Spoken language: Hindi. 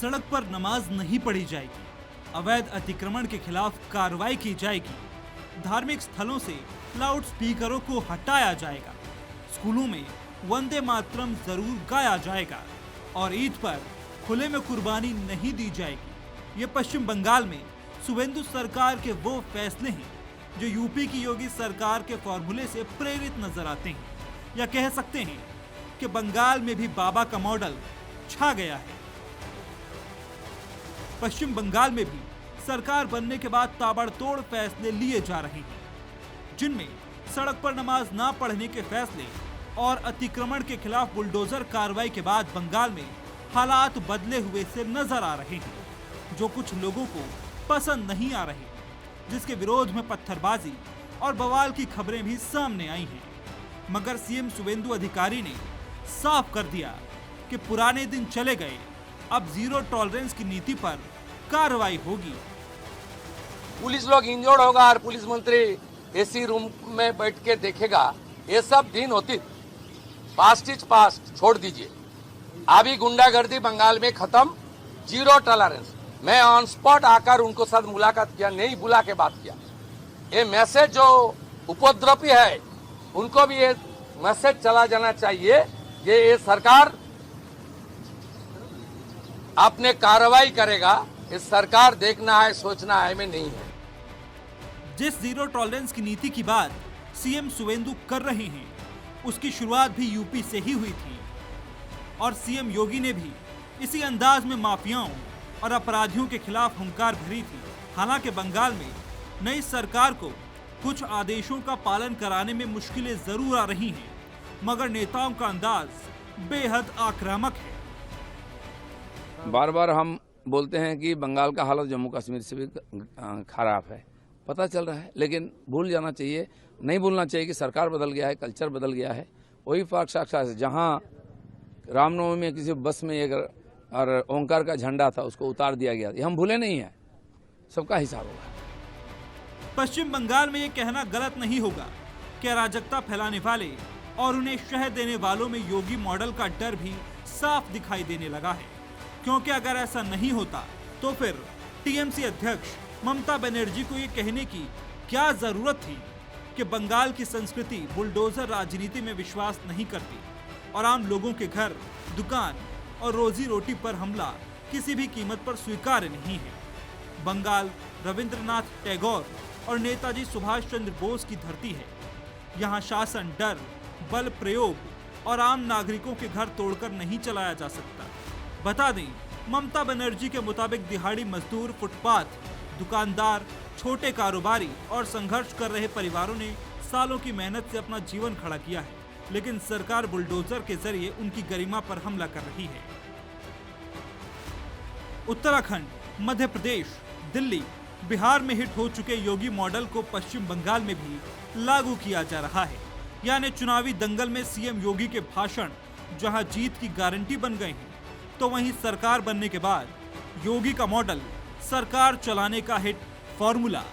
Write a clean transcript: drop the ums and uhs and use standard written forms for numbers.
सड़क पर नमाज नहीं पढ़ी जाएगी, अवैध अतिक्रमण के खिलाफ कार्रवाई की जाएगी, धार्मिक स्थलों से लाउड स्पीकरों को हटाया जाएगा, स्कूलों में वंदे मातरम जरूर गाया जाएगा और ईद पर खुले में कुर्बानी नहीं दी जाएगी। ये पश्चिम बंगाल में शुवेंदु सरकार के वो फैसले हैं जो यूपी की योगी सरकार के फॉर्मूले से प्रेरित नजर आते हैं, या कह सकते हैं कि बंगाल में भी बाबा का मॉडल छा गया है। पश्चिम बंगाल में भी सरकार बनने के बाद ताबड़तोड़ फैसले लिए जा रहे हैं, जिनमें सड़क पर नमाज ना पढ़ने के फैसले और अतिक्रमण के खिलाफ बुलडोजर कार्रवाई के बाद बंगाल में हालात बदले हुए से नजर आ रहे हैं, जो कुछ लोगों को पसंद नहीं आ रहे, जिसके विरोध में पत्थरबाजी और बवाल की खबरें भी सामने आई हैं। मगर सीएम शुवेंदु अधिकारी ने साफ कर दिया कि पुराने दिन चले गए, अब जीरो टॉलरेंस की नीति पर कार्रवाई होगी। पुलिस लोग इंजर्ड होगा और पुलिस मंत्री एसी रूम में बैठ के देखेगा, ये सब दिन होती, पास्ट इज पास्ट, छोड़ दीजिए। अभी गुंडागर्दी बंगाल में खत्म, जीरो टॉलरेंस। मैं ऑन स्पॉट आकर उनको साथ मुलाकात किया, नहीं बुला के बात किया। ये मैसेज जो उपद्रवी है उनको भी ये मैसेज चला जाना चाहिए, ये सरकार अपने कार्रवाई करेगा, ये सरकार देखना है सोचना है में नहीं है। जिस जीरो टॉलरेंस की नीति की बात सीएम शुवेंदु कर रहे हैं, उसकी शुरुआत भी यूपी से ही हुई थी और सीएम योगी ने भी इसी अंदाज में माफियाओं और अपराधियों के खिलाफ हुंकार भरी थी। हालांकि बंगाल में नई सरकार को कुछ आदेशों का पालन कराने में मुश्किलें जरूर आ रही हैं, मगर नेताओं का अंदाज बेहद आक्रामक है। बार बार हम बोलते हैं कि बंगाल का हालत जम्मू कश्मीर से भी खराब है, पता चल रहा है, लेकिन भूल जाना चाहिए, नहीं भूलना चाहिए कि सरकार बदल गया है, कल्चर बदल गया है। वही फर्क साक्षात जहां रामनवमी में किसी बस में एक और ओंकार का झंडा था, उसको उतार दिया गया, ये हम भूले नहीं है, सबका हिसाब होगा। पश्चिम बंगाल में ये कहना गलत नहीं होगा कि अराजकता फैलाने वाले और उन्हें शह देने वालों में योगी मॉडल का डर भी साफ दिखाई देने लगा है, क्योंकि अगर ऐसा नहीं होता तो फिर टीएमसी अध्यक्ष ममता बनर्जी को ये कहने की क्या जरूरत थी कि बंगाल की संस्कृति बुलडोजर राजनीति में विश्वास नहीं करती और आम लोगों के घर, दुकान और रोजी रोटी पर हमला किसी भी कीमत पर स्वीकार्य नहीं है। बंगाल रविंद्रनाथ टैगोर और नेताजी सुभाष चंद्र बोस की धरती है। यहाँ शासन डर, बल प्रयोग और आम नागरिकों के घर तोड़कर नहीं चलाया जा सकता। बता दें, ममता बनर्जी के मुताबिक दिहाड़ी मजदूर, फुटपाथ, दुकानदार, छोटे कारोबारी और संघर्ष कर रहे परिवारों ने सालों की मेहनत से अपना जीवन खड़ा किया है, लेकिन सरकार बुलडोजर के जरिए उनकी गरिमा पर हमला कर रही है। उत्तराखंड, मध्य प्रदेश, दिल्ली, बिहार में हिट हो चुके योगी मॉडल को पश्चिम बंगाल में भी लागू किया जा रहा है। यानी चुनावी दंगल में सीएम योगी के भाषण जहां जीत की गारंटी बन गए हैं, तो वहीं सरकार बनने के बाद योगी का मॉडल सरकार चलाने का हिट फॉर्मूला